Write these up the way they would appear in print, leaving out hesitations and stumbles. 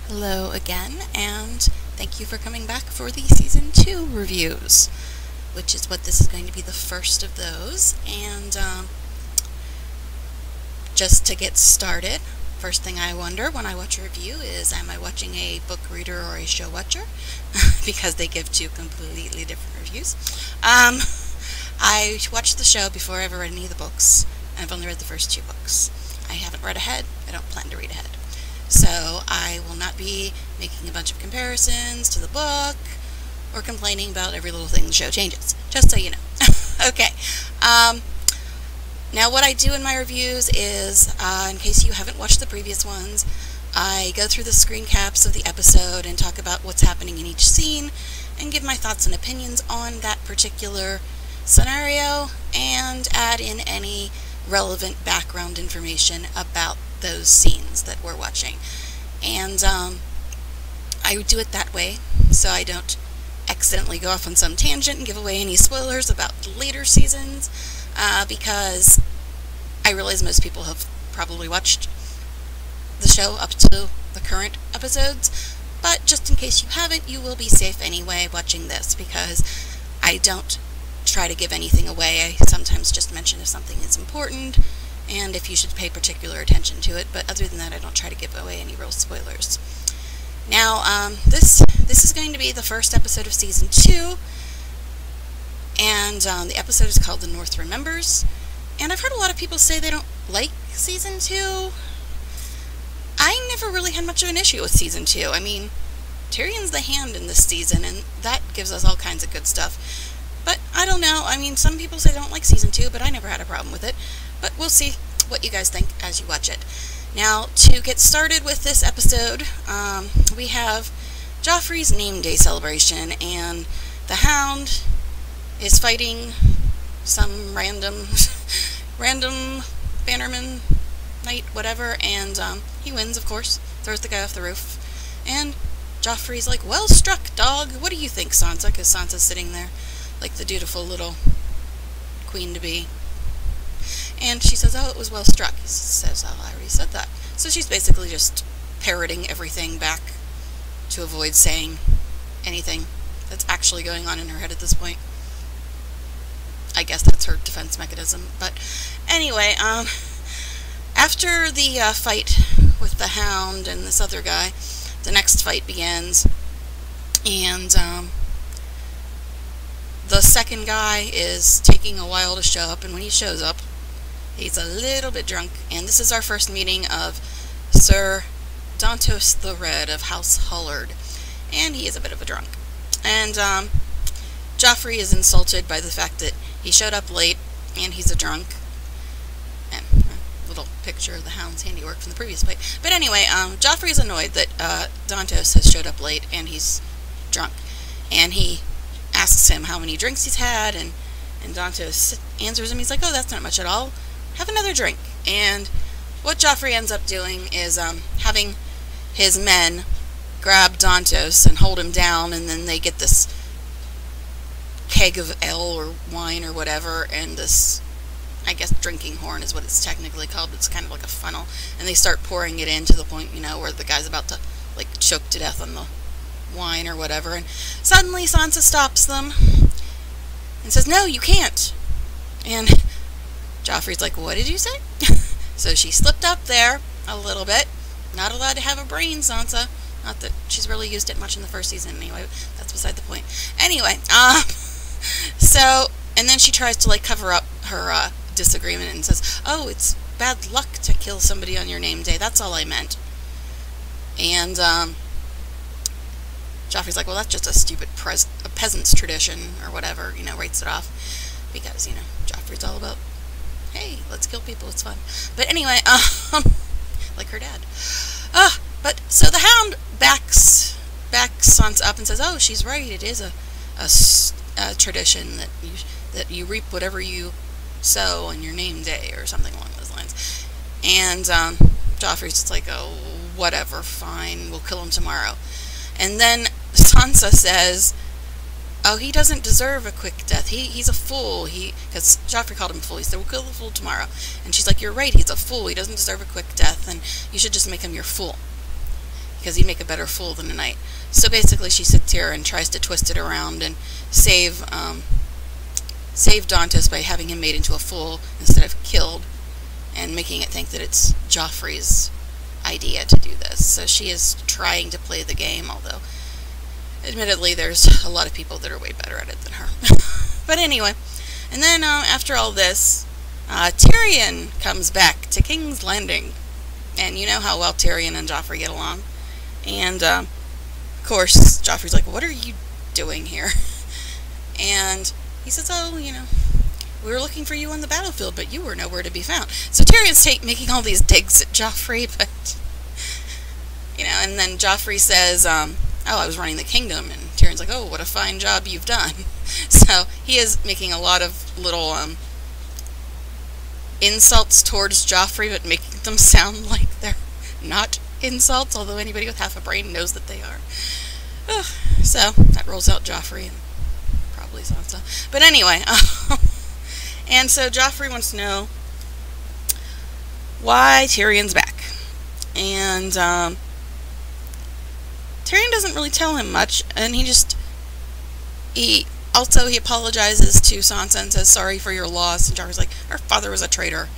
Hello again, and thank you for coming back for the Season 2 reviews, which is what this is going to be the first of those. And just to get started, first thing I wonder when I watch a review is, am I watching a book reader or a show watcher? Because they give two completely different reviews. I watched the show before I ever read any of the books, and I've only read the first two books. I haven't read ahead. I don't plan to read ahead. So I will not be making a bunch of comparisons to the book or complaining about every little thing the show changes, just so you know. Okay. Now what I do in my reviews is, in case you haven't watched the previous ones, I go through the screen caps of the episode and talk about what's happening in each scene and give my thoughts and opinions on that particular scenario and add in any relevant background information about those scenes that we're watching. And I do it that way so I don't accidentally go off on some tangent and give away any spoilers about later seasons, because I realize most people have probably watched the show up to the current episodes, but just in case you haven't, you will be safe anyway watching this, because I don't try to give anything away. I sometimes just mention if something is important and if you should pay particular attention to it, but other than that, I don't try to give away any real spoilers. Now, this is going to be the first episode of Season 2, and the episode is called The North Remembers, and I've heard a lot of people say they don't like Season 2. I never really had much of an issue with Season 2. I mean, Tyrion's the Hand in this season, and that gives us all kinds of good stuff. But I don't know. I mean, some people say they don't like Season 2, but I never had a problem with it. But we'll see what you guys think as you watch it. Now, to get started with this episode, we have Joffrey's name day celebration, and the Hound is fighting some random bannerman knight, whatever, and he wins, of course, throws the guy off the roof, and Joffrey's like, "Well struck, dog. What do you think, Sansa?" Because Sansa's sitting there like the dutiful little queen-to-be. And she says, "Oh, it was well struck." He says, "Oh, I already said that." So she's basically just parroting everything back to avoid saying anything that's actually going on in her head at this point. I guess that's her defense mechanism. But anyway, after the fight with the Hound and this other guy, the next fight begins. And the second guy is taking a while to show up, and when he shows up, he's a little bit drunk, and this is our first meeting of Sir Dantos the Red of House Hullard, and he is a bit of a drunk. And Joffrey is insulted by the fact that he showed up late, and he's a drunk. And a little picture of the Hound's handiwork from the previous fight. But anyway, Joffrey is annoyed that Dantos has showed up late, and he's drunk. And he asks him how many drinks he's had, and Dantos answers him. He's like, "Oh, that's not much at all. Have another drink." And what Joffrey ends up doing is having his men grab Dantos and hold him down, and then they get this keg of ale or wine or whatever, and this, I guess, drinking horn is what it's technically called. It's kind of like a funnel, and they start pouring it in to the point, you know, where the guy's about to, like, choke to death on the wine or whatever, and suddenly Sansa stops them and says, "No, you can't." And Joffrey's like, "What did you say?" So she slipped up there a little bit. Not allowed to have a brain, Sansa. Not that she's really used it much in the first season anyway. That's beside the point. Anyway, so, and then she tries to, like, cover up her disagreement and says, "Oh, it's bad luck to kill somebody on your name day. That's all I meant." And Joffrey's like, "Well, that's just a stupid a peasant's tradition," or whatever, you know, writes it off. Because, you know, Joffrey's all about, hey, let's kill people, it's fun. But anyway, like her dad. But, so the Hound backs Sansa up and says, "Oh, she's right, it is a tradition that you reap whatever you sow on your name day," or something along those lines. And Joffrey's just like, "Oh, whatever, fine, we'll kill him tomorrow." And then Sansa says, "Oh, he doesn't deserve a quick death. He's a fool. Because Joffrey called him a fool. He said, 'We'll kill the fool tomorrow.' And she's like, 'You're right. He's a fool. He doesn't deserve a quick death, and you should just make him your fool.' because he'd make a better fool than a knight. So basically she sits here and tries to twist it around and save Dantas by having him made into a fool instead of killed, and making it think that it's Joffrey's idea to do this. So she is trying to play the game, although admittedly there's a lot of people that are way better at it than her. But anyway, and then after all this, Tyrion comes back to King's Landing, and you know how well Tyrion and Joffrey get along. And of course Joffrey's like, what are you doing here? And he says, oh, you know, we were looking for you on the battlefield, but you were nowhere to be found. So Tyrion's making all these digs at Joffrey, but, you know, and then Joffrey says, oh, I was running the kingdom, and Tyrion's like, oh, what a fine job you've done. So he is making a lot of little insults towards Joffrey, but making them sound like they're not insults, although anybody with half a brain knows that they are. So that rolls out Joffrey, and probably Sansa. But anyway, and so Joffrey wants to know why Tyrion's back. And Tyrion doesn't really tell him much, and he apologizes to Sansa and says sorry for your loss, and Joffrey's like, her father was a traitor.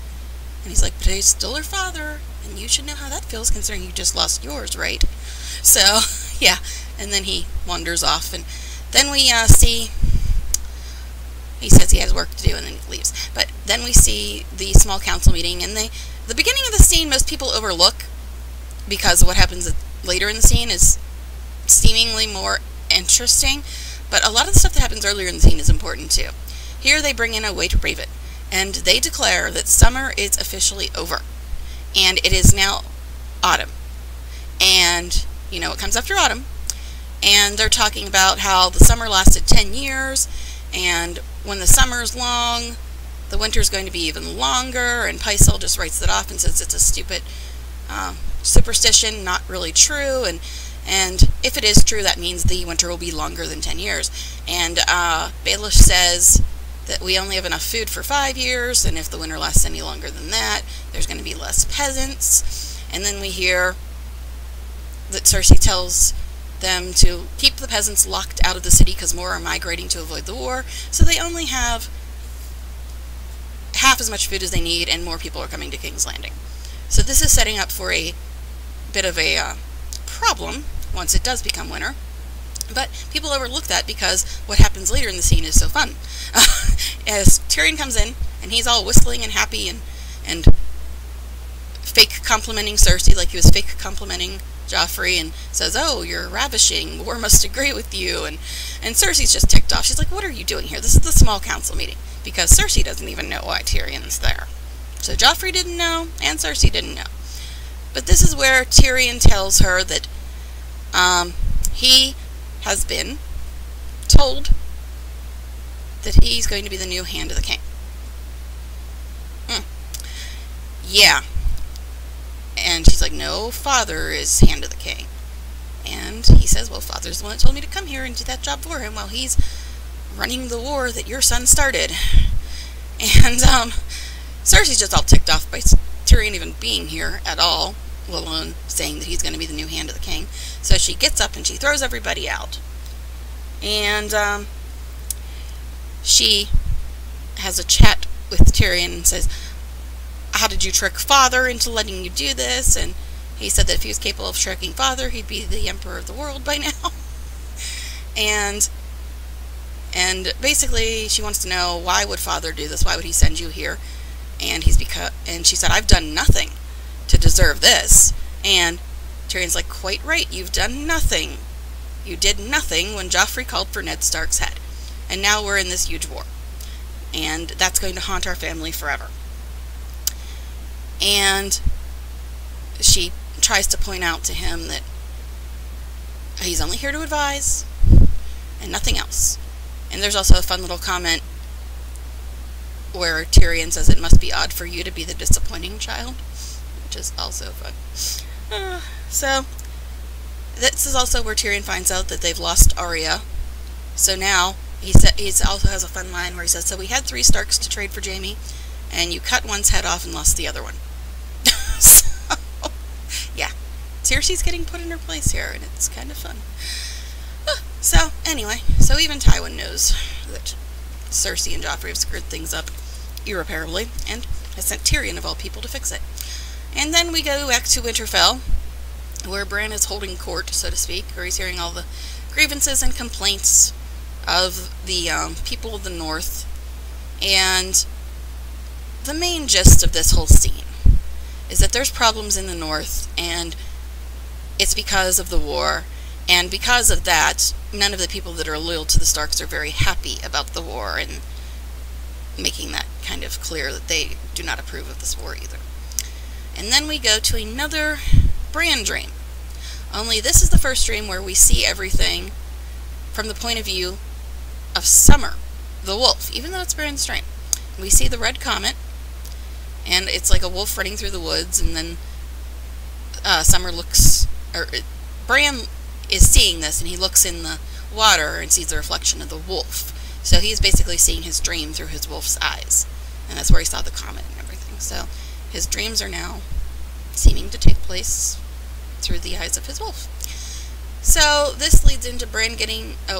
And he's like, but he's still her father, and you should know how that feels considering you just lost yours, right? So, yeah, and then he wanders off, and then we see, he says he has work to do, and then he leaves. But then we see the small council meeting, and the beginning of the scene most people overlook, because what happens later in the scene is seemingly more interesting, but a lot of the stuff that happens earlier in the scene is important too. Here they bring in a way to brave it, and they declare that summer is officially over, and it is now autumn. And, you know, it comes after autumn, and they're talking about how the summer lasted 10 years, and when the summer's long, the winter's going to be even longer, and Pycelle just writes that off and says it's a stupid superstition, not really true, and if it is true, that means the winter will be longer than 10 years. And Baelish says that we only have enough food for 5 years, and if the winter lasts any longer than that, there's going to be less peasants. And then we hear that Cersei tells them to keep the peasants locked out of the city because more are migrating to avoid the war, so they only have half as much food as they need, and more people are coming to King's Landing. So this is setting up for a bit of a problem once it does become winter. But people overlook that because what happens later in the scene is so fun. As Tyrion comes in, and he's all whistling and happy and fake complimenting Cersei like he was fake complimenting Joffrey, and says, oh, you're ravishing, war must agree with you, and Cersei's just ticked off. She's like, what are you doing here? This is the small council meeting, because Cersei doesn't even know why Tyrion's there. So Joffrey didn't know, and Cersei didn't know. But this is where Tyrion tells her that he has been told that he's going to be the new Hand of the King. Yeah. And she's like, no, father is Hand of the King. And he says, well, father's the one that told me to come here and do that job for him while he's running the war that your son started. And Cersei's just all ticked off by Tyrion even being here at all, let alone saying that he's going to be the new Hand of the King. So she gets up and she throws everybody out. And she has a chat with Tyrion and says, how did you trick father into letting you do this? And he said that if he was capable of tricking father, he'd be the emperor of the world by now. And basically she wants to know, why would father do this? Why would he send you here? And she said, I've done nothing to deserve this. And Tyrion's like, quite right, you've done nothing. You did nothing when Joffrey called for Ned Stark's head. And now we're in this huge war. And that's going to haunt our family forever. And she tries to point out to him that he's only here to advise and nothing else. And there's also a fun little comment where Tyrion says it must be odd for you to be the disappointing child, which is also fun. So this is also where Tyrion finds out that they've lost Arya. So now he also has a fun line where he says, so we had 3 Starks to trade for Jaime, and you cut one's head off and lost the other one. So, yeah, Cersei's getting put in her place here, and it's kind of fun. So, anyway, so even Tywin knows that Cersei and Joffrey have screwed things up irreparably, and has sent Tyrion, of all people, to fix it. And then we go back to Winterfell, where Bran is holding court, so to speak, where he's hearing all the grievances and complaints of the people of the North. And the main gist of this whole scene is that there's problems in the North, and it's because of the war. And because of that, none of the people that are loyal to the Starks are very happy about the war, and making that kind of clear that they do not approve of this war either. And then we go to another Bran dream. Only this is the first dream where we see everything from the point of view of Summer, the wolf, even though it's Bran's dream. We see the red comet, and it's like a wolf running through the woods, and then Summer looks, or Bran is seeing this, and he looks in the water and sees the reflection of the wolf. So he's basically seeing his dream through his wolf's eyes, and that's where he saw the comet and everything. So his dreams are now seeming to take place through the eyes of his wolf. So this leads into Bran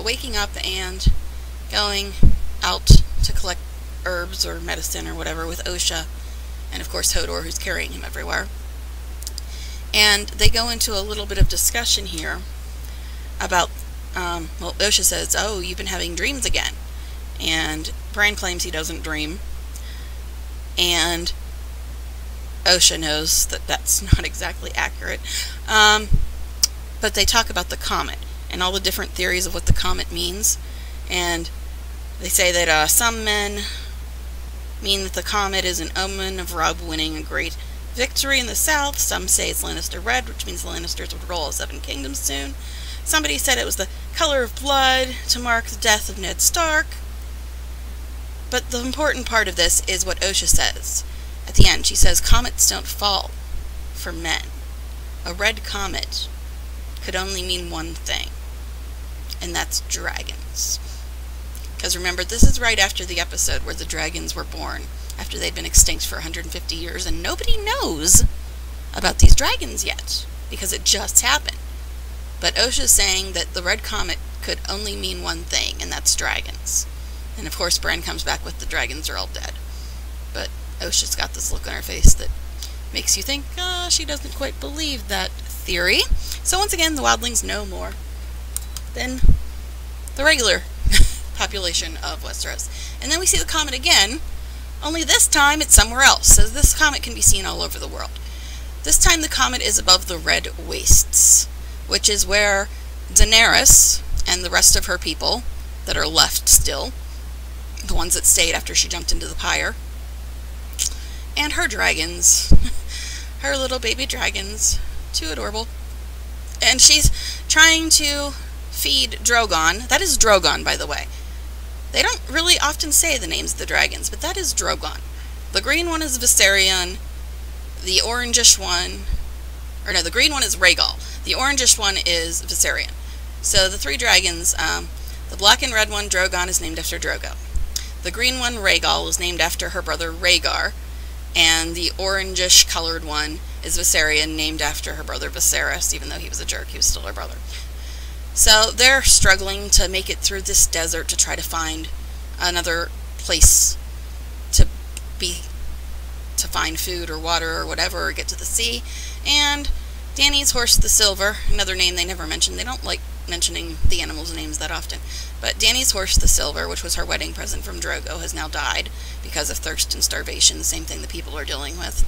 waking up and going out to collect herbs or medicine or whatever with Osha, and of course Hodor, who's carrying him everywhere. And they go into a little bit of discussion here about, well, Osha says, "Oh, you've been having dreams again." And Bran claims he doesn't dream. And Osha knows that that's not exactly accurate. But they talk about the comet and all the different theories of what the comet means. And they say that some men mean that the comet is an omen of Robb winning a great victory in the south. Some say it's Lannister red, which means the Lannisters would roll 7 kingdoms soon. Somebody said it was the color of blood to mark the death of Ned Stark. But the important part of this is what Osha says. At the end, she says, "Comets don't fall for men. A red comet could only mean one thing, and that's dragons." Because remember, this is right after the episode where the dragons were born, after they'd been extinct for 150 years, and nobody knows about these dragons yet, because it just happened. But Osha's saying that the red comet could only mean one thing, and that's dragons. And of course, Bran comes back with the dragons are all dead. But Osha's got this look on her face that makes you think, she doesn't quite believe that theory. So once again, the wildlings know more than the regular population of Westeros. And then we see the comet again, only this time it's somewhere else. So this comet can be seen all over the world. This time the comet is above the Red Wastes, which is where Daenerys and the rest of her people that are left still, the ones that stayed after she jumped into the pyre, and her dragons, her little baby dragons, too adorable. And she's trying to feed Drogon. That is Drogon, by the way. They don't really often say the names of the dragons, but that is Drogon. The green one is Viserion. The orangish one, or no, the green one is Rhaegal. The orangish one is Viserion. So the 3 dragons, the black and red one, Drogon, is named after Drogo. The green one, Rhaegal, is named after her brother Rhaegar. And the orangish colored one is Viserion, named after her brother Viserys. Even though he was a jerk, he was still her brother. So they're struggling to make it through this desert to try to find another place to find food or water or whatever, or get to the sea. And Dany's horse, the Silver, another name they never mention. They don't like mentioning the animals' names that often. But Dany's horse, the Silver, which was her wedding present from Drogo, has now died because of thirst and starvation, the same thing the people are dealing with.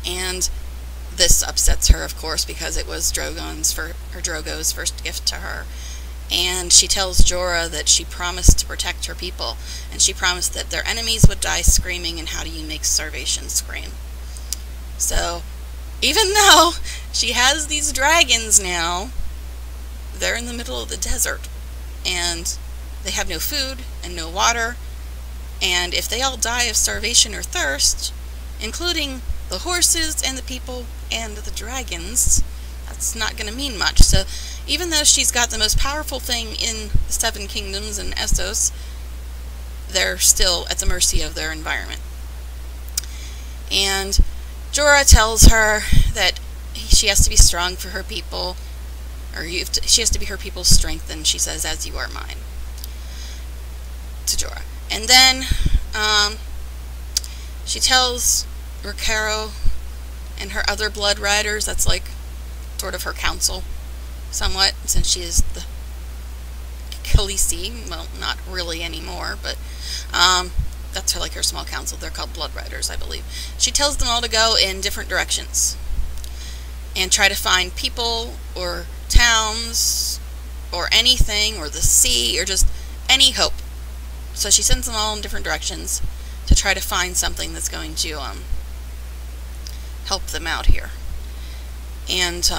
And this upsets her, of course, because it was Drogo's first gift to her. And she tells Jorah that she promised to protect her people, and she promised that their enemies would die screaming, and how do you make starvation scream? So, even though she has these dragons now, they're in the middle of the desert, and they have no food and no water, and if they all die of starvation or thirst, including the horses and the people and the dragons, that's not going to mean much. So even though she's got the most powerful thing in the 7 kingdoms and Essos, they're still at the mercy of their environment. And Jorah tells her that she has to be strong for her people, or she has to be her people's strength, and she says, "As you are mine," to Jorah. And then she tells Recaro and her other blood riders, that's like sort of her council, somewhat, since she is the Khaleesi. Well, not really anymore, but that's her small council. They're called blood riders, I believe. She tells them all to go in different directions and try to find people or towns or anything, or the sea, or just any hope. So she sends them all in different directions to try to find something that's going to help them out here. And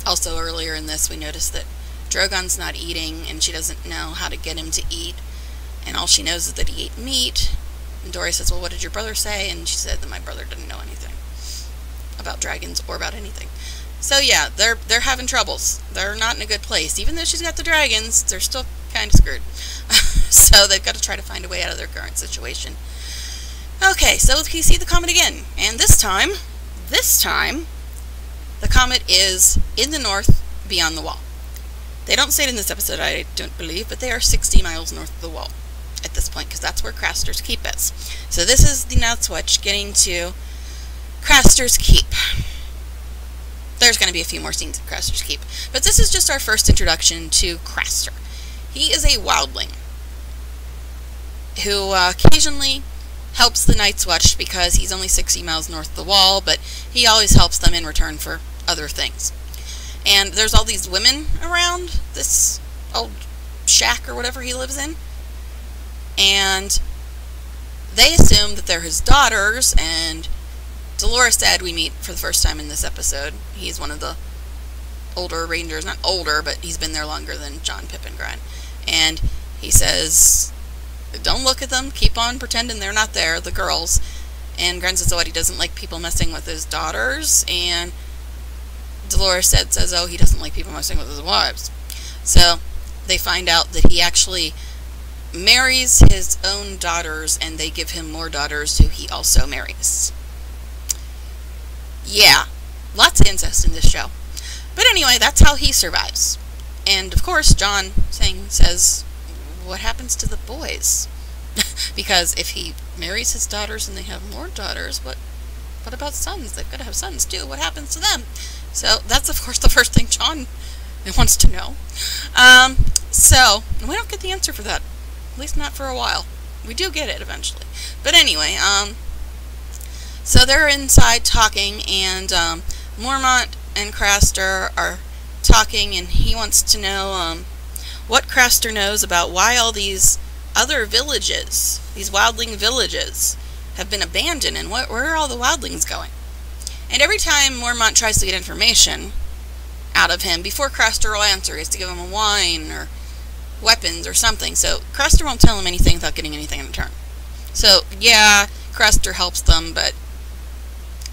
also earlier in this, we noticed that Drogon's not eating, and she doesn't know how to get him to eat, and all she knows is that he ate meat. And Dory says, "Well, what did your brother say?" And she said that my brother didn't know anything about dragons or about anything. So yeah, they're having troubles. They're not in a good place. Even though she's got the dragons, they're still kind of screwed. So they've got to try to find a way out of their current situation. Okay, so we see the comet again, and this time, the comet is in the north beyond the wall. They don't say it in this episode, I don't believe, but they are 60 miles north of the wall at this point, because that's where Craster's Keep is. So this is the Night's Watch getting to Craster's Keep. There's going to be a few more scenes at Craster's Keep, but this is just our first introduction to Craster. He is a wildling who occasionally helps the Night's Watch because he's only 60 miles north of the wall, but he always helps them in return for other things. And there's all these women around this old shack or whatever he lives in, and they assume that they're his daughters. And Dolores Dad we meet for the first time in this episode. He's one of the older rangers, not older, but he's been there longer than John, Pip, and Gran. And he says, "Don't look at them, keep on pretending they're not there, the girls." And Gran says, "Oh, he doesn't like people messing with his daughters." And Dolores says, "Oh, he doesn't like people messing with his wives." So they find out that he actually marries his own daughters, and they give him more daughters who he also marries. Yeah, lots of incest in this show. But anyway, that's how he survives. And of course, John says, "What happens to the boys?" Because if he marries his daughters and they have more daughters, what about sons? They've got to have sons too. What happens to them? So that's, of course, the first thing John wants to know. So we don't get the answer for that, at least not for a while. We do get it eventually. But anyway, so they're inside talking, and Mormont and Craster are talking, and he wants to know what Craster knows about why all these other villages, these wildling villages, have been abandoned, and where are all the wildlings going? And every time Mormont tries to get information out of him, before Craster will answer, he has to give him a wine or weapons or something. So Craster won't tell him anything without getting anything in return. So yeah, Craster helps them, but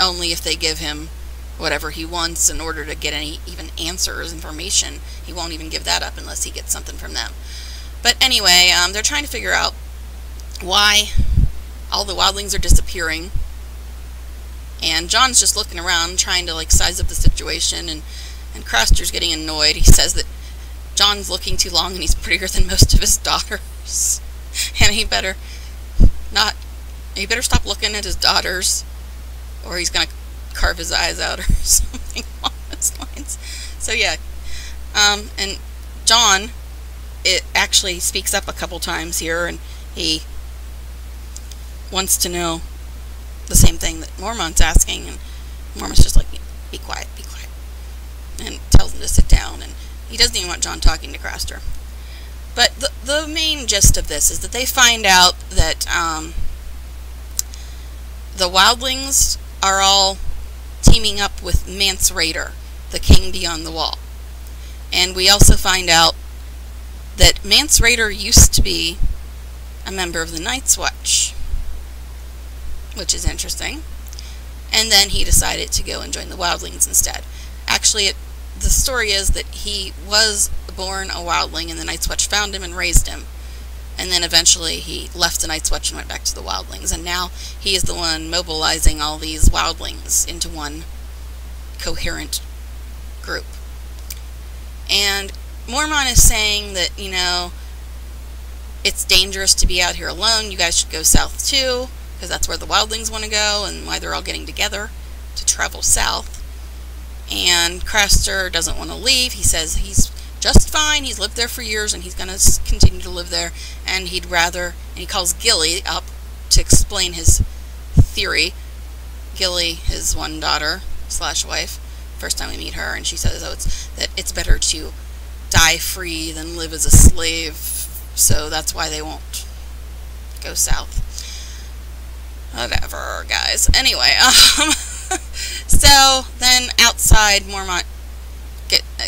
only if they give him whatever he wants in order to get any even answers, information. He won't even give that up unless he gets something from them. But anyway, they're trying to figure out why all the wildlings are disappearing. And John's just looking around, trying to size up the situation, and Craster's getting annoyed. He says that John's looking too long and he's prettier than most of his daughters. And he better stop looking at his daughters, or he's gonna carve his eyes out or something along those lines. So yeah, and John, it actually speaks up a couple times here, and he wants to know the same thing that Mormont's asking, and Mormont's just like, be quiet, and tells him to sit down, and he doesn't even want John talking to Craster. But the main gist of this is that they find out that the wildlings are all teaming up with Mance Rayder, the king beyond the wall. And we also find out that Mance Rayder used to be a member of the Night's Watch, which is interesting. And then he decided to go and join the wildlings instead. Actually, the story is that he was born a wildling, and the Night's Watch found him and raised him. And then eventually he left the Night's Watch and went back to the wildlings. And now he is the one mobilizing all these wildlings into one coherent group. And Mormont is saying that, you know, it's dangerous to be out here alone. You guys should go south too, because that's where the wildlings want to go and why they're all getting together to travel south. And Craster doesn't want to leave. He says he's just fine. He's lived there for years and he's going to continue to live there. And he'd rather, and he calls Gilly up to explain his theory. Gilly, his one daughter / wife, first time we meet her, and she says, oh, it's better to die free than live as a slave, so that's why they won't go south. Whatever, guys. Anyway, so then outside, Mormont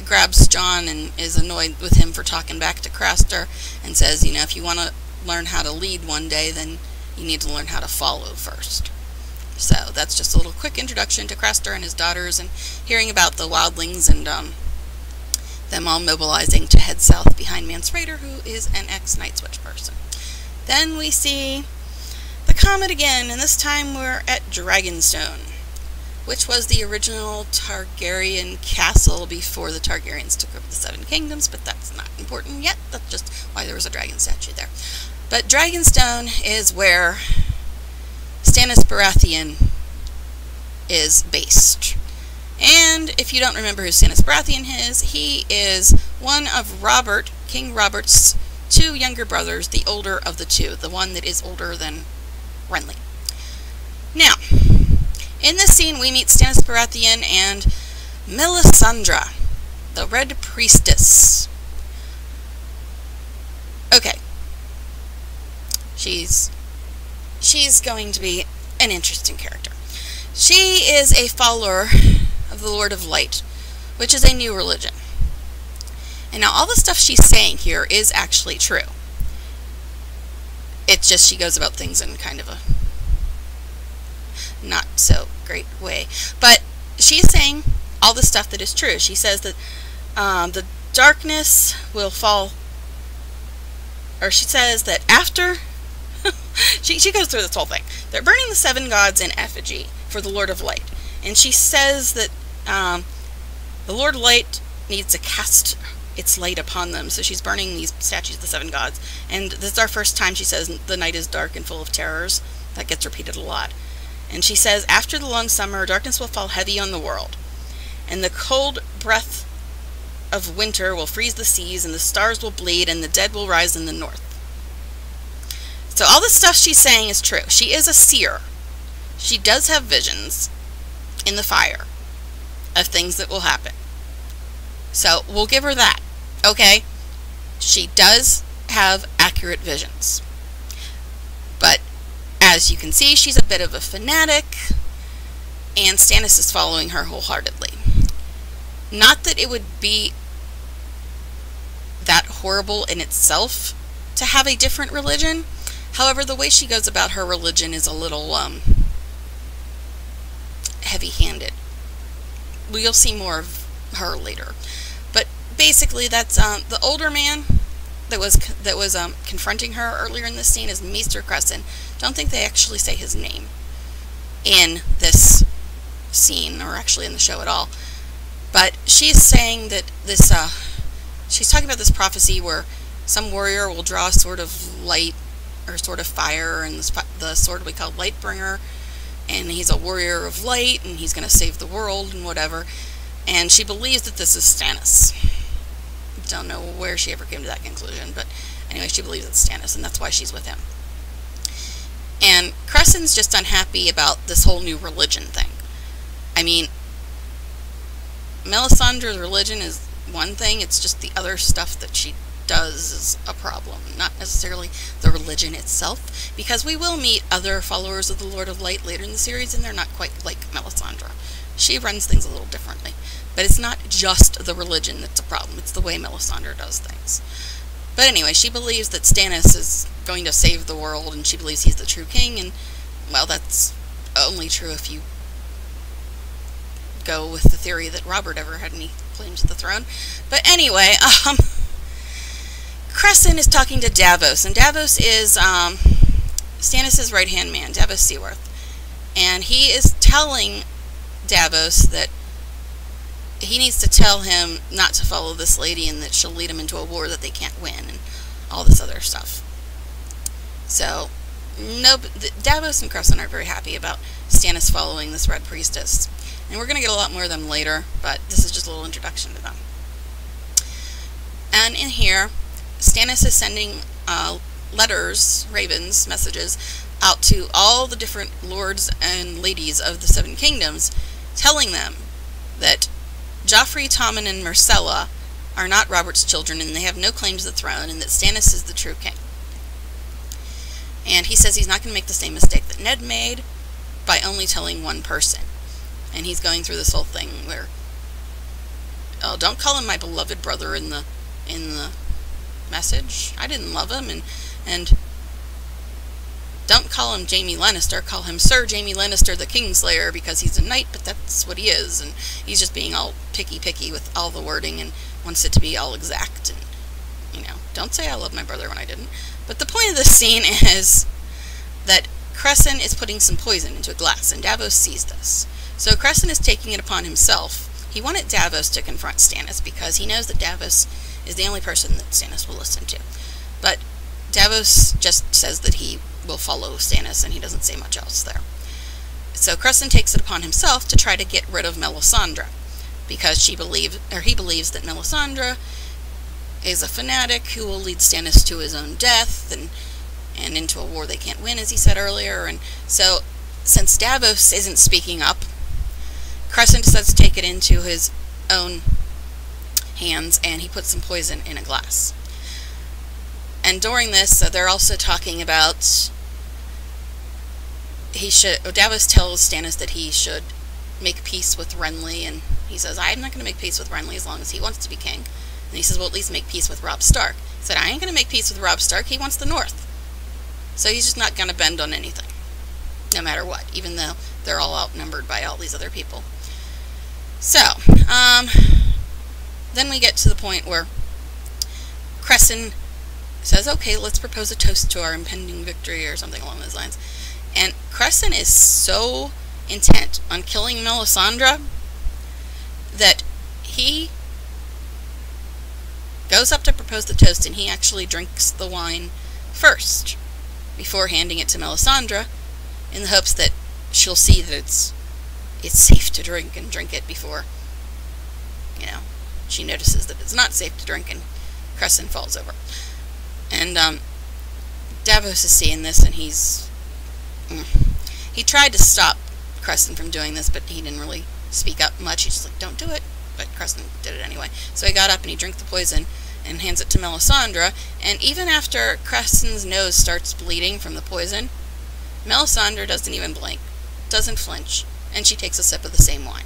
grabs Jon and is annoyed with him for talking back to Craster and says, you know, if you want to learn how to lead one day, then you need to learn how to follow first. So that's just a little quick introduction to Craster and his daughters, and hearing about the wildlings and them all mobilizing to head south behind Mance Rayder, who is an ex-Night Switch person. Then we see the Comet again, and this time we're at Dragonstone, which was the original Targaryen castle before the Targaryens took over the Seven Kingdoms, but that's not important yet. That's just why there was a dragon statue there. But Dragonstone is where Stannis Baratheon is based. And if you don't remember who Stannis Baratheon is, he is one of King Robert's 2 younger brothers, the older of the 2, the one that is older than Renly. Now, in this scene we meet Stannis Baratheon and Melisandre, the Red Priestess. Okay. She's going to be an interesting character. She is a follower of the Lord of Light, which is a new religion. And now all the stuff she's saying here is actually true. It's just she goes about things in kind of a not so great way. But she's saying all the stuff that is true. She says that the darkness will fall, or she says that after she goes through this whole thing. They're burning the 7 gods in effigy for the Lord of Light. And she says that the Lord of Light needs to cast its light upon them. So she's burning these statues of the 7 gods. And this is our first time she says the night is dark and full of terrors. That gets repeated a lot. And she says, after the long summer, darkness will fall heavy on the world. And the cold breath of winter will freeze the seas, and the stars will bleed, and the dead will rise in the north. So all the stuff she's saying is true. She is a seer. She does have visions in the fire of things that will happen. So we'll give her that. Okay? She does have accurate visions. But as you can see, she's a bit of a fanatic, and Stannis is following her wholeheartedly. Not that it would be that horrible in itself to have a different religion. However, the way she goes about her religion is a little heavy-handed. We'll see more of her later. But basically, that's the older man that was confronting her earlier in this scene is Maester Crescent. Don't think they actually say his name in this scene, or actually in the show at all. But she's saying that this, she's talking about this prophecy where some warrior will draw a sword of light, or sword of fire, and the sword we call Lightbringer, and he's a warrior of light, and he's going to save the world, and whatever. And she believes that this is Stannis. Don't know where she ever came to that conclusion, but anyway, she believes it's Stannis, and that's why she's with him. And Crescent's just unhappy about this whole new religion thing. I mean, Melisandre's religion is one thing, it's just the other stuff that she does is a problem, not necessarily the religion itself, because we will meet other followers of the Lord of Light later in the series, and they're not quite like Melisandre. She runs things a little differently. But it's not just the religion that's a problem, it's the way Melisandre does things. But anyway, she believes that Stannis is going to save the world, and she believes he's the true king, and, well, that's only true if you go with the theory that Robert ever had any claim to the throne. But anyway, Crescent is talking to Davos, and Davos is Stannis' right-hand man, Davos Seaworth. And he is telling Davos that he needs to tell him not to follow this lady and that she'll lead him into a war that they can't win and all this other stuff. So, no, Davos and Crescent aren't very happy about Stannis following this Red Priestess. And we're going to get a lot more of them later, but this is just a little introduction to them. And in here, Stannis is sending letters, ravens, messages, out to all the different lords and ladies of the Seven Kingdoms, telling them that Joffrey, Tommen, and Myrcella are not Robert's children, and they have no claim to the throne, and that Stannis is the true king. And he says he's not going to make the same mistake that Ned made by only telling one person. And he's going through this whole thing where, oh, don't call him my beloved brother in the message. I didn't love him, and don't call him Jaime Lannister, call him Sir Jaime Lannister the Kingslayer, because he's a knight, but that's what he is, and he's just being all picky with all the wording and wants it to be all exact, and, you know, don't say I love my brother when I didn't. But the point of this scene is that Crescent is putting some poison into a glass, and Davos sees this. So Crescent is taking it upon himself. He wanted Davos to confront Stannis because he knows that Davos is the only person that Stannis will listen to. But Davos just says that he will follow Stannis, and he doesn't say much else there. So Crescent takes it upon himself to try to get rid of Melisandre, because he believes that Melisandre is a fanatic who will lead Stannis to his own death and into a war they can't win, as he said earlier. And so, since Davos isn't speaking up, Crescent decides to take it into his own hands, and he puts some poison in a glass. And during this, they're also talking about Davos tells Stannis that he should make peace with Renly, and he says, I'm not going to make peace with Renly as long as he wants to be king. And he says, well, at least make peace with Robb Stark. He said, I ain't going to make peace with Robb Stark, he wants the North. So he's just not going to bend on anything, no matter what, even though they're all outnumbered by all these other people. So, then we get to the point where Crescent says, okay, let's propose a toast to our impending victory, or something along those lines. And Crescent is so intent on killing Melisandre that he goes up to propose the toast, and he actually drinks the wine first, before handing it to Melisandre, in the hopes that she'll see that it's safe to drink, and drink it before, you know, she notices that it's not safe to drink, and Crescent falls over. And Davos is seeing this, and he tried to stop Crescent from doing this, but he didn't really speak up much. He's just like, don't do it. But Crescent did it anyway. So he got up and he drank the poison and hands it to Melisandre, and even after Crescent's nose starts bleeding from the poison, Melisandre doesn't even blink, doesn't flinch, and she takes a sip of the same wine.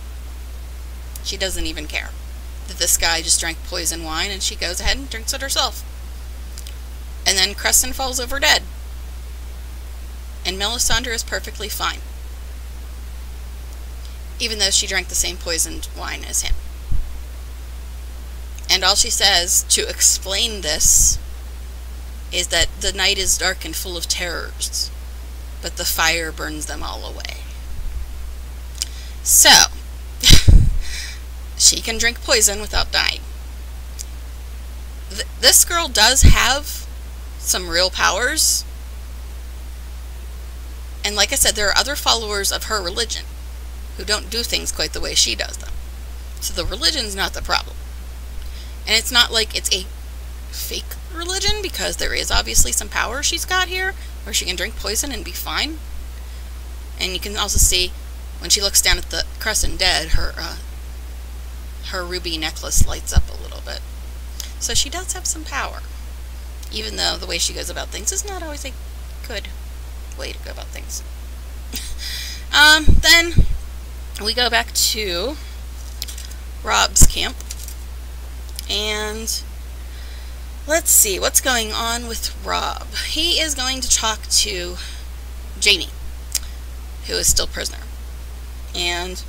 She doesn't even care that this guy just drank poison wine, and she goes ahead and drinks it herself. And then Crescent falls over dead. And Melisandre is perfectly fine, even though she drank the same poisoned wine as him. And all she says to explain this is that the night is dark and full of terrors, but the fire burns them all away. So, she can drink poison without dying. This girl does have some real powers. And like I said, there are other followers of her religion who don't do things quite the way she does them. So the religion's not the problem. And it's not like it's a fake religion, because there is obviously some power she's got here, where she can drink poison and be fine. And you can also see, when she looks down at the Crescent dead, her ruby necklace lights up a little bit. So she does have some power, even though the way she goes about things is not always a good way to go about things. Then we go back to Robb's camp, and let's see what's going on with Robb. He is going to talk to Jaime, who is still prisoner. And,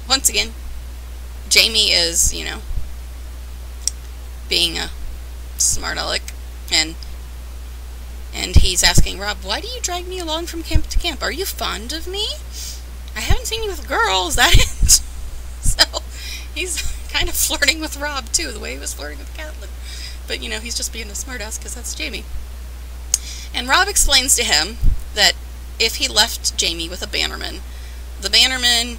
once again, Jaime is, you know, being a smart aleck, and he's asking Robb, why do you drag me along from camp to camp? Are you fond of me? I haven't seen you with a girl, is that it? He's kind of flirting with Robb, too, the way he was flirting with Catelyn. But, you know, he's just being a smartass because that's Jaime. And Robb explains to him that if he left Jaime with a bannerman, the bannerman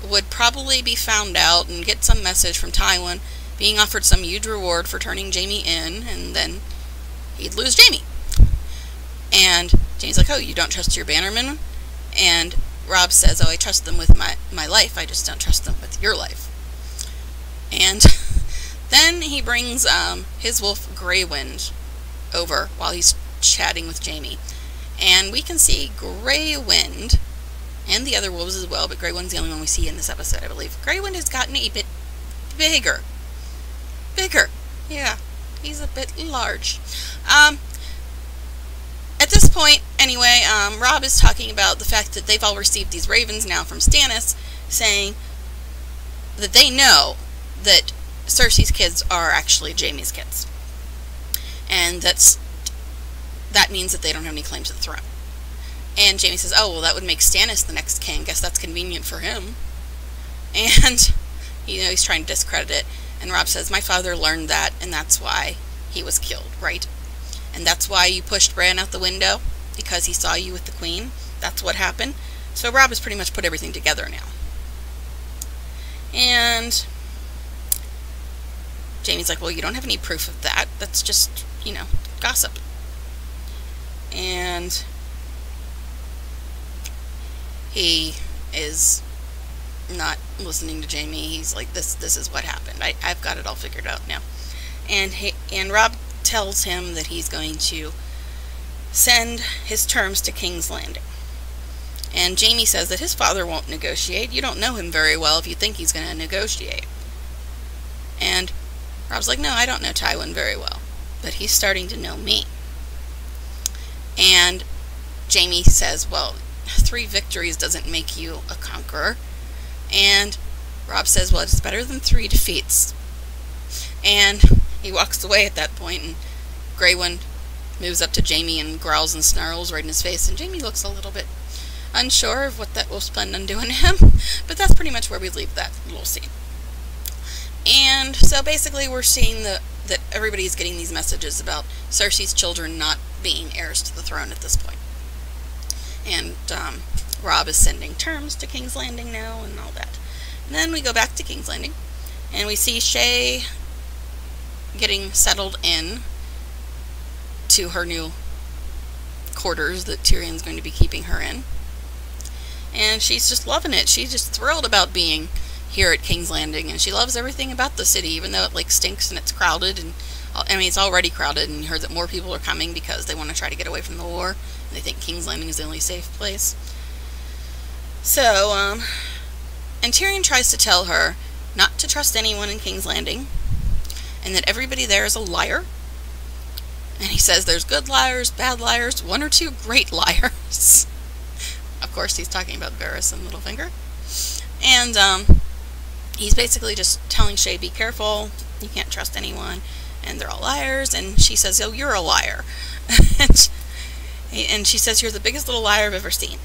would probably be found out and get some message from Tywin being offered some huge reward for turning Jaime in, and then he'd lose Jaime. And Jaime's like, oh, you don't trust your bannerman? And Robb says, oh, I trust them with my life, I just don't trust them with your life. And then he brings his wolf Grey Wind over while he's chatting with Jaime. And we can see Grey Wind, and the other wolves as well, but Grey Wind's the only one we see in this episode, I believe. Grey Wind has gotten a bit bigger. Bigger. Yeah, he's a bit large. At this point, anyway, Robb is talking about the fact that they've all received these ravens now from Stannis, saying that they know that Cersei's kids are actually Jaime's kids. And that means that they don't have any claim to the throne. And Jaime says, oh, well, that would make Stannis the next king. Guess that's convenient for him. And, you know, he's trying to discredit it. And Robb says, my father learned that, and that's why he was killed, right? And that's why you pushed Bran out the window, because he saw you with the queen. That's what happened. So Robb has pretty much put everything together now. And Jaime's like, well, you don't have any proof of that. That's just, you know, gossip. And he is not listening to Jaime. He's like, this is what happened. I've got it all figured out now. And Robb tells him that he's going to send his terms to King's Landing. And Jaime says that his father won't negotiate. You don't know him very well if you think he's going to negotiate. And Robb's like, no, I don't know Tywin very well, but he's starting to know me. And Jaime says, well, 3 victories doesn't make you a conqueror. And Robb says, well, it's better than 3 defeats. And he walks away at that point, and Grey Wind moves up to Jaime and growls and snarls right in his face, and Jaime looks a little bit unsure of what that wolf's planning on doing to him. But that's pretty much where we leave that little scene. And so basically we're seeing that everybody's getting these messages about Cersei's children not being heirs to the throne at this point. And Robb is sending terms to King's Landing now and all that. And then we go back to King's Landing, and we see Shae getting settled in to her new quarters that Tyrion's going to be keeping her in. And she's just loving it. She's just thrilled about being here at King's Landing, and she loves everything about the city, even though it like stinks and it's crowded, and I mean it's already crowded, and you heard that more people are coming because they want to try to get away from the war, and they think King's Landing is the only safe place. So, and Tyrion tries to tell her not to trust anyone in King's Landing, and that everybody there is a liar. And he says there's good liars, bad liars, 1 or 2 great liars. Of course, he's talking about Varys and Littlefinger. And he's basically just telling Shae, be careful, you can't trust anyone, and they're all liars. And she says, oh, you're a liar. and she says, you're the biggest little liar I've ever seen.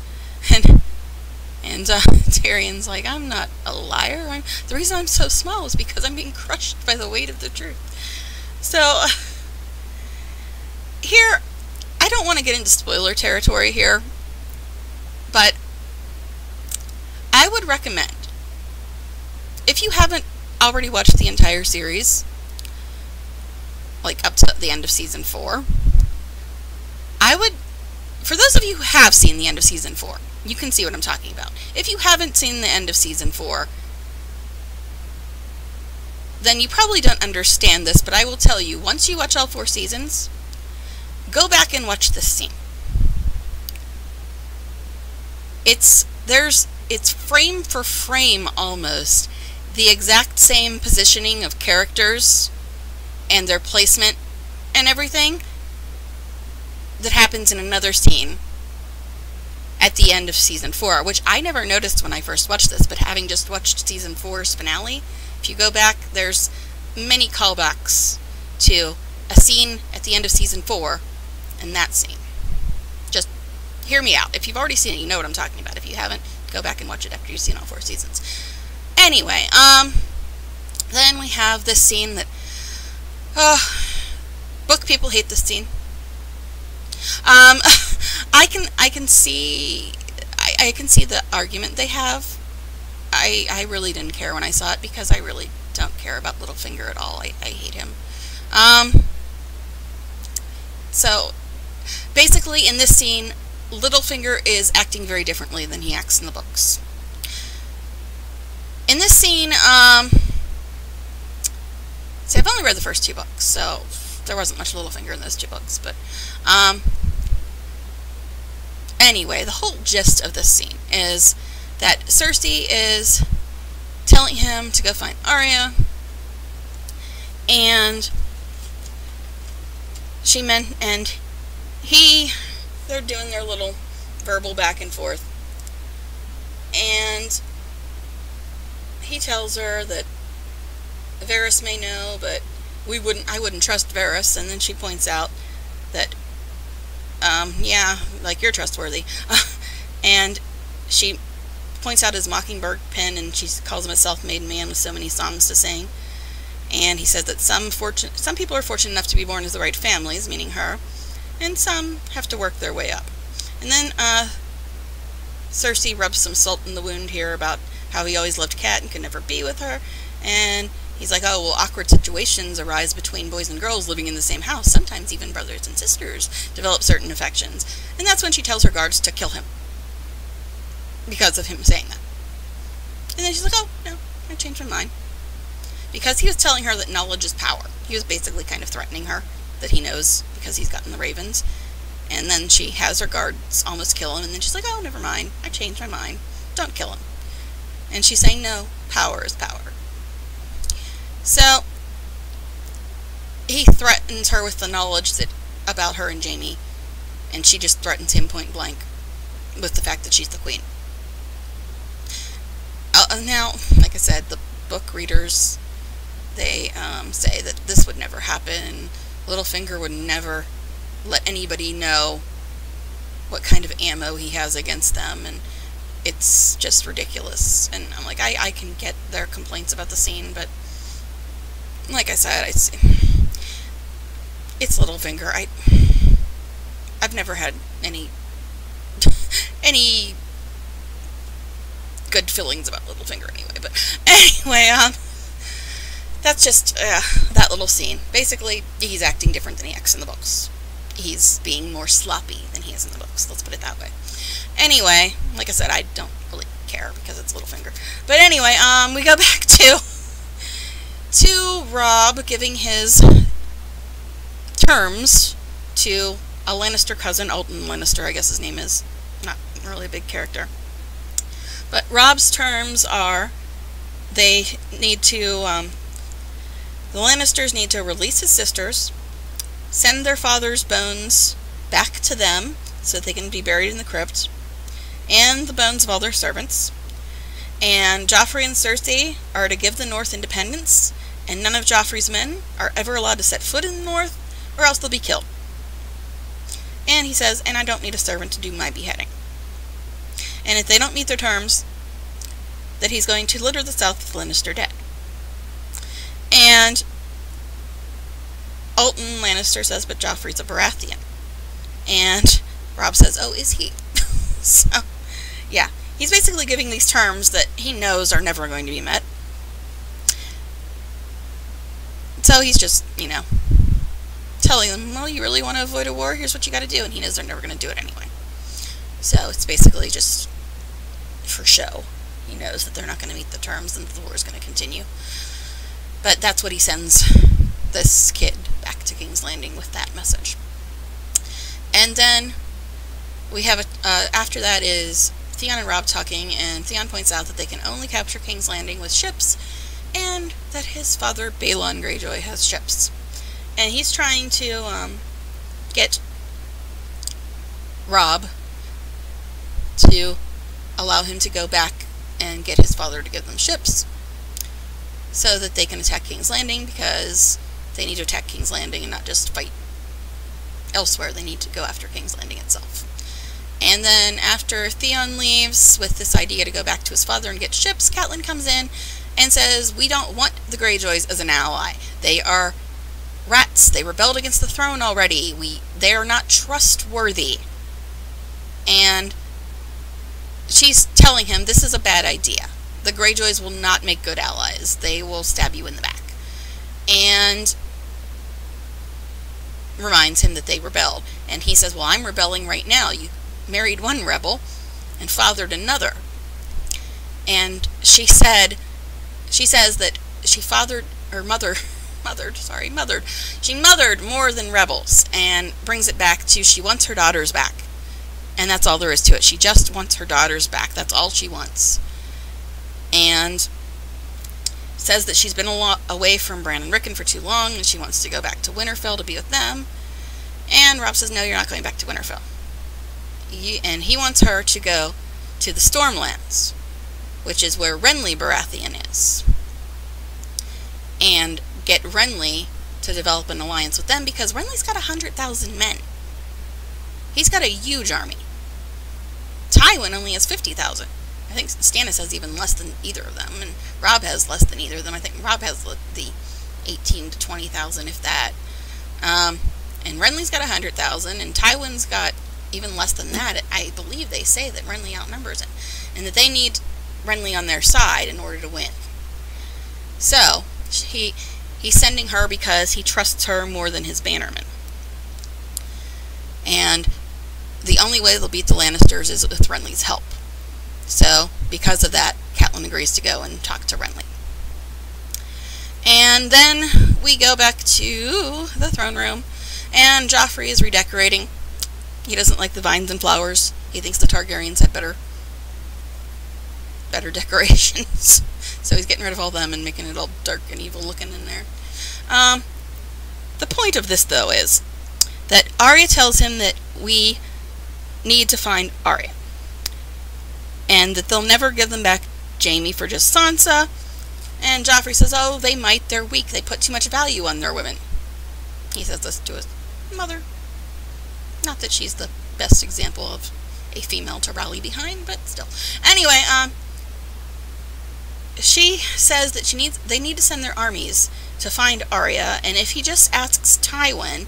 And Tyrion's like, I'm not a liar. The reason I'm so small is because I'm being crushed by the weight of the truth. So, here, I don't want to get into spoiler territory here, but I would recommend, if you haven't already watched the entire series, like up to the end of season 4, I would, for those of you who have seen the end of season 4, you can see what I'm talking about. If you haven't seen the end of season 4, then you probably don't understand this, but I will tell you, once you watch all 4 seasons, go back and watch this scene. It's frame for frame almost the exact same positioning of characters and their placement and everything that happens in another scene at the end of season 4, which I never noticed when I first watched this, but having just watched season 4's finale, if you go back, there's many callbacks to a scene at the end of season 4 and that scene. Just hear me out. If you've already seen it, you know what I'm talking about. If you haven't, go back and watch it after you've seen all 4 seasons. Anyway, then we have this scene that, book people hate this scene. I can see the argument they have. I really didn't care when I saw it because I really don't care about Littlefinger at all. I hate him. So basically in this scene, Littlefinger is acting very differently than he acts in the books. In this scene, see, I've only read the first 2 books, so there wasn't much Littlefinger in those 2 books, but anyway, the whole gist of this scene is that Cersei is telling him to go find Arya, and they're doing their little verbal back and forth, and he tells her that Varys may know, but I wouldn't trust Varys, and then she points out that, yeah, like, you're trustworthy, and she points out his mockingbird pen, and she calls him a self-made man with so many songs to sing, and he says that some people are fortunate enough to be born into the right families, meaning her, and some have to work their way up. And then Cersei rubs some salt in the wound here about how he always loved Cat and could never be with her, and he's like, oh, well, awkward situations arise between boys and girls living in the same house. Sometimes even brothers and sisters develop certain affections. And that's when she tells her guards to kill him because of him saying that. And then she's like, oh, no, I changed my mind. Because he was telling her that knowledge is power. He was basically kind of threatening her that he knows because he's gotten the ravens. And then she has her guards almost kill him, and then she's like, oh, never mind, I changed my mind. Don't kill him. And she's saying, no, power is power. So he threatens her with the knowledge about her and Jaime, and she just threatens him point blank with the fact that she's the queen. Now, like I said, the book readers, they say that this would never happen. Littlefinger would never let anybody know what kind of ammo he has against them, and it's just ridiculous. And I'm like, I can get their complaints about the scene, but like I said, it's Littlefinger. I've never had any good feelings about Littlefinger anyway. But anyway, that's just that little scene. Basically, he's acting different than he acts in the books. He's being more sloppy than he is in the books. Let's put it that way. Anyway, like I said, I don't really care because it's Littlefinger. But anyway, we go back to Robb giving his terms to a Lannister cousin, Alton Lannister, I guess his name is. Not really a big character. But Robb's terms are, the Lannisters need to release his sisters, send their father's bones back to them so that they can be buried in the crypt, and the bones of all their servants. And Joffrey and Cersei are to give the North independence, and none of Joffrey's men are ever allowed to set foot in the North, or else they'll be killed. And he says, and I don't need a servant to do my beheading. And if they don't meet their terms, that he's going to litter the South with Lannister dead. And Alton Lannister says, but Joffrey's a Baratheon. And Robb says, oh, is he? So, yeah. He's basically giving these terms that he knows are never going to be met. So he's just, telling them, well, you really want to avoid a war? Here's what you got to do. And he knows they're never going to do it anyway. So it's basically just for show. He knows that they're not going to meet the terms and the war is going to continue. But that's what he sends this kid back to King's Landing with, that message. And then we have after that is Theon and Robb talking, and Theon points out that they can only capture King's Landing with ships, and that his father Balon Greyjoy has ships. And he's trying to get Robb to allow him to go back and get his father to give them ships so that they can attack King's Landing, because they need to attack King's Landing and not just fight elsewhere. They need to go after King's Landing itself. And then after Theon leaves with this idea to go back to his father and get ships, Catelyn comes in and says, we don't want the Greyjoys as an ally. They are rats. They rebelled against the throne already. They are not trustworthy. And she's telling him this is a bad idea. The Greyjoys will not make good allies. They will stab you in the back. And reminds him that they rebelled. And he says, well, I'm rebelling right now. You married one rebel and fathered another. And she says that she she mothered more than rebels, and brings it back to she wants her daughters back. And that's all there is to it. She just wants her daughters back. That's all she wants. And says that she's been away from Bran and Rickon for too long, and she wants to go back to Winterfell to be with them. And Robb says, no, you're not going back to Winterfell. And he wants her to go to the Stormlands, which is where Renly Baratheon is, and get Renly to develop an alliance with them, because Renly's got 100,000 men. He's got a huge army. Tywin only has 50,000. I think Stannis has even less than either of them, and Robb has less than either of them. I think Robb has the 18 to 20,000, if that. And Renly's got 100,000, and Tywin's got even less than that. I believe they say that Renly outnumbers him, and that they need Renly on their side in order to win. So he's sending her because he trusts her more than his bannermen. And the only way they'll beat the Lannisters is with Renly's help. So, because of that, Catelyn agrees to go and talk to Renly. And then we go back to the throne room, and Joffrey is redecorating. He doesn't like the vines and flowers. He thinks the Targaryens had better decorations. So he's getting rid of all them and making it all dark and evil looking in there. The point of this, though, is that Arya tells him that we need to find Arya, and that they'll never give them back Jaime for just Sansa. And Joffrey says, oh, they might, they're weak, they put too much value on their women. He says this to his mother. Not that she's the best example of a female to rally behind, but still. Anyway, she says that they need to send their armies to find Arya, and if he just asks Tywin,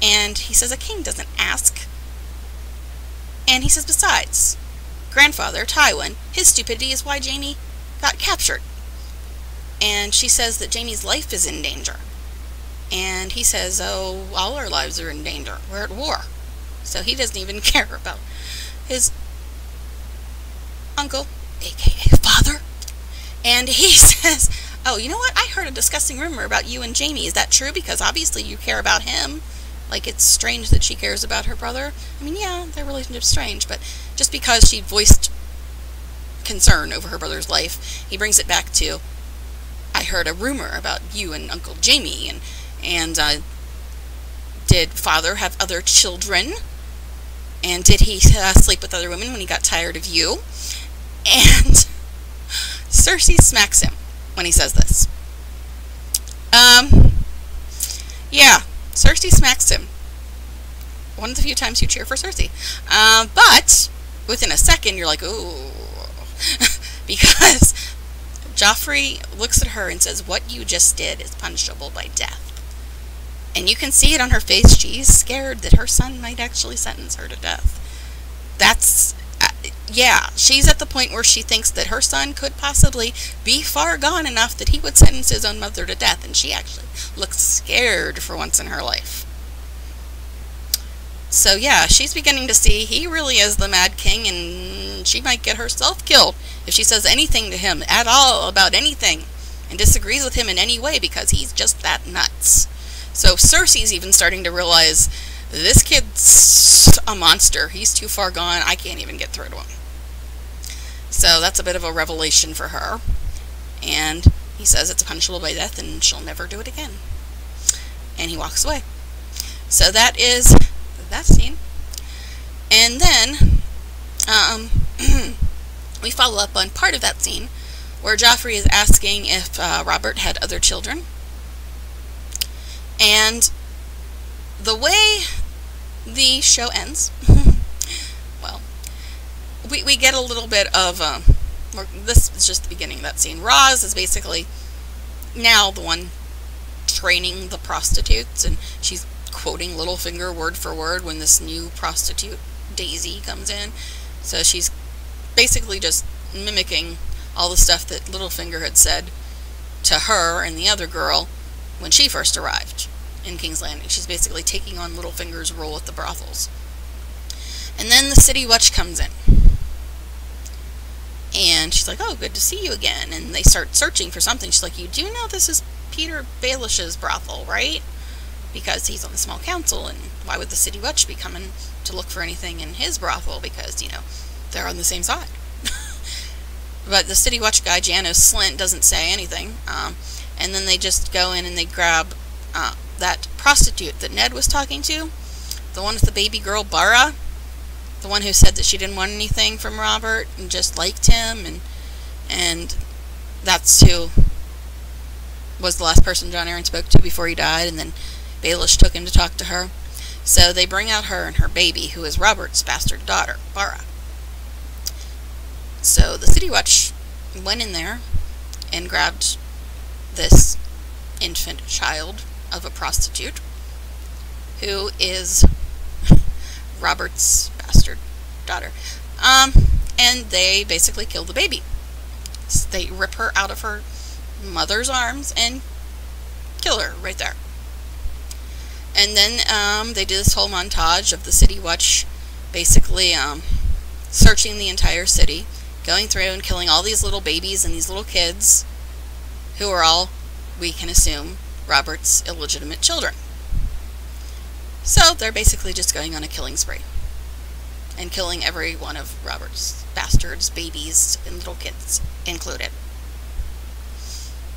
and he says a king doesn't ask, and he says, besides, grandfather, Tywin, his stupidity is why Jaime got captured. And she says that Jaime's life is in danger. And he says, oh, all our lives are in danger. We're at war. So he doesn't even care about his uncle, aka father. And he says, oh, you know what? I heard a disgusting rumor about you and Jaime. Is that true? Because obviously you care about him. Like, it's strange that she cares about her brother. I mean, yeah, their relationship's strange, but just because she voiced concern over her brother's life, he brings it back to, I heard a rumor about you and Uncle Jaime, and did father have other children? And did he sleep with other women when he got tired of you? And Cersei smacks him when he says this. Yeah, Cersei smacks him. One of the few times you cheer for Cersei. But within a second, you're like, ooh. Because Joffrey looks at her and says, what you just did is punishable by death. And you can see it on her face. She's scared that her son might actually sentence her to death. That's, yeah, she's at the point where she thinks that her son could possibly be far gone enough that he would sentence his own mother to death. And she actually looks scared for once in her life. So yeah, she's beginning to see he really is the Mad King, and she might get herself killed if she says anything to him at all about anything and disagrees with him in any way, because he's just that nuts. So Cersei's even starting to realize this kid's a monster. He's too far gone. I can't even get through to him. So that's a bit of a revelation for her. And he says it's punishable by death and she'll never do it again. And he walks away. So that is that scene. And then we follow up on part of that scene where Joffrey is asking if Robert had other children. And the way the show ends, well, we get a little bit of, this is just the beginning of that scene. Roz is basically now the one training the prostitutes, and she's quoting Littlefinger word for word when this new prostitute, Daisy, comes in. So she's basically just mimicking all the stuff that Littlefinger had said to her and the other girl when she first arrived in King's Landing. She's basically taking on Littlefinger's role at the brothels. And then the City Watch comes in. And she's like, oh, good to see you again. And they start searching for something. She's like, you do know this is Peter Baelish's brothel, right? Because he's on the small council, and why would the City Watch be coming to look for anything in his brothel? Because, you know, they're on the same side. But the City Watch guy, Janos Slint, doesn't say anything. And then they just go in and they grab that prostitute that Ned was talking to. The one with the baby girl, Bara. The one who said that she didn't want anything from Robert and just liked him. And that's who was the last person Jon Arryn spoke to before he died. And then Baelish took him to talk to her. So they bring out her and her baby, who is Robert's bastard daughter, Bara. So the City Watch went in there and grabbed this infant child of a prostitute, who is Robert's bastard daughter. And they basically kill the baby. So they rip her out of her mother's arms and kill her right there. And then they do this whole montage of the City Watch basically searching the entire city, going through and killing all these little babies and these little kids, who are all, we can assume, Robert's illegitimate children. So they're basically just going on a killing spree and killing every one of Robert's bastards, babies, and little kids included.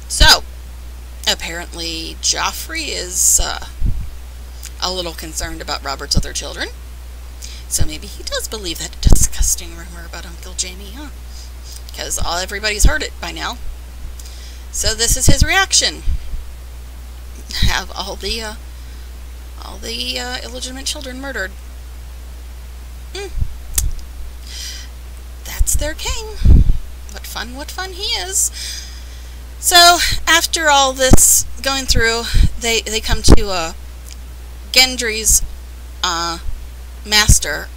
So apparently Joffrey is a little concerned about Robert's other children. So maybe he does believe that disgusting rumor about Uncle Jaime, huh? Because everybody's heard it by now. So this is his reaction. Have all the illegitimate children murdered. That's their king. What fun he is. So after all this going through, they come to Gendry's master,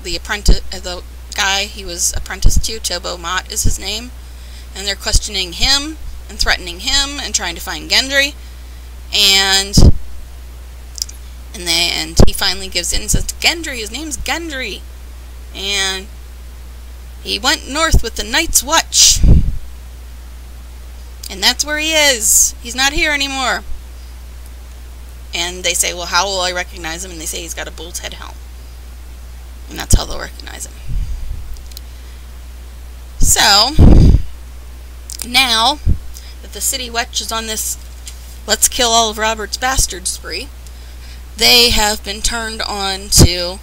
the apprentice, the guy he was apprenticed to, Tobo Mott is his name, and they're questioning him and threatening him and trying to find Gendry, and he finally gives in and says, Gendry, his name's Gendry, and he went north with the Night's Watch, and that's where he is. He's not here anymore. And they say, well, how will I recognize him? And they say he's got a bull's head helm. And that's how they'll recognize him. So, now that the City Watch is on this let's kill all of Robert's bastards spree, they have been turned on to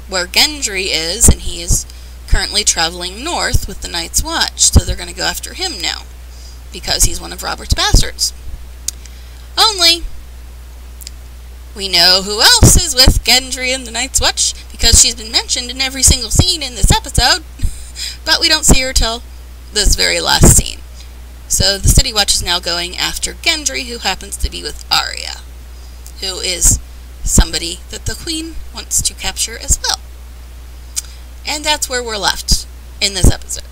where Gendry is, and he is currently traveling north with the Night's Watch. So they're going to go after him now, because he's one of Robert's bastards. Only, we know who else is with Gendry and the Night's Watch, because she's been mentioned in every single scene in this episode, but we don't see her till this very last scene. So the City Watch is now going after Gendry, who happens to be with Arya, who is somebody that the Queen wants to capture as well. And that's where we're left in this episode.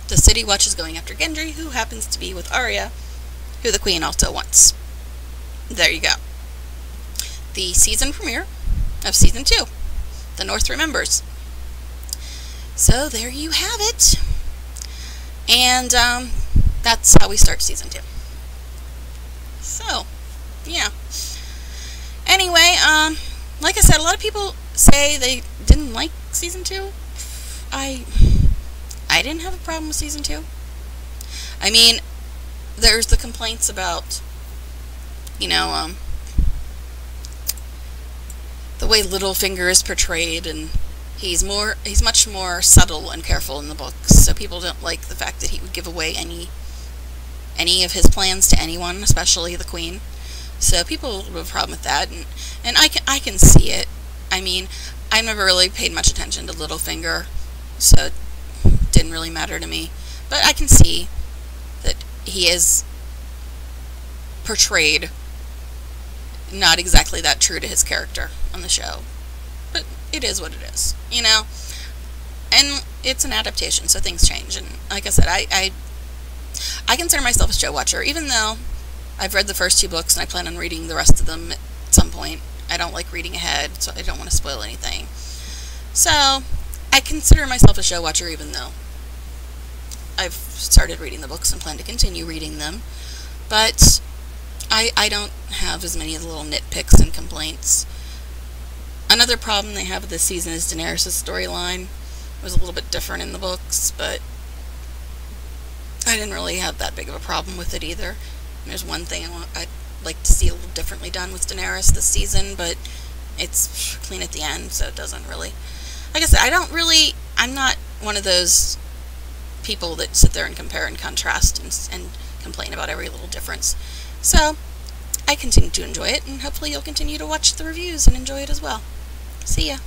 The City Watch is going after Gendry, who happens to be with Arya, who the Queen also wants. There you go. The season premiere of Season 2. The North Remembers. So there you have it. And that's how we start Season 2. So, yeah. Anyway, like I said, a lot of people say they didn't like Season 2. I didn't have a problem with Season 2. I mean, there's the complaints about, you know, the way Littlefinger is portrayed, and he's much more subtle and careful in the books, so people don't like the fact that he would give away any of his plans to anyone, especially the Queen. So people have a problem with that, and I can see it. I mean, I never really paid much attention to Littlefinger, so it didn't really matter to me. But I can see that he is portrayed not exactly that true to his character on the show. But it is what it is, you know? And it's an adaptation, so things change. And like I said, I consider myself a show watcher, even though I've read the first 2 books and I plan on reading the rest of them at some point. I don't like reading ahead, so I don't want to spoil anything. So, I consider myself a show watcher, even though I've started reading the books and plan to continue reading them. But I don't have as many little nitpicks and complaints. Another problem they have with this season is Daenerys' storyline. It was a little bit different in the books, but I didn't really have that big of a problem with it either. And there's one thing I'd like to see a little differently done with Daenerys this season, but it's clean at the end, so it doesn't really... Like I said, I'm not one of those people that sit there and compare and contrast and complain about every little difference. So, I continue to enjoy it, and hopefully you'll continue to watch the reviews and enjoy it as well. See ya!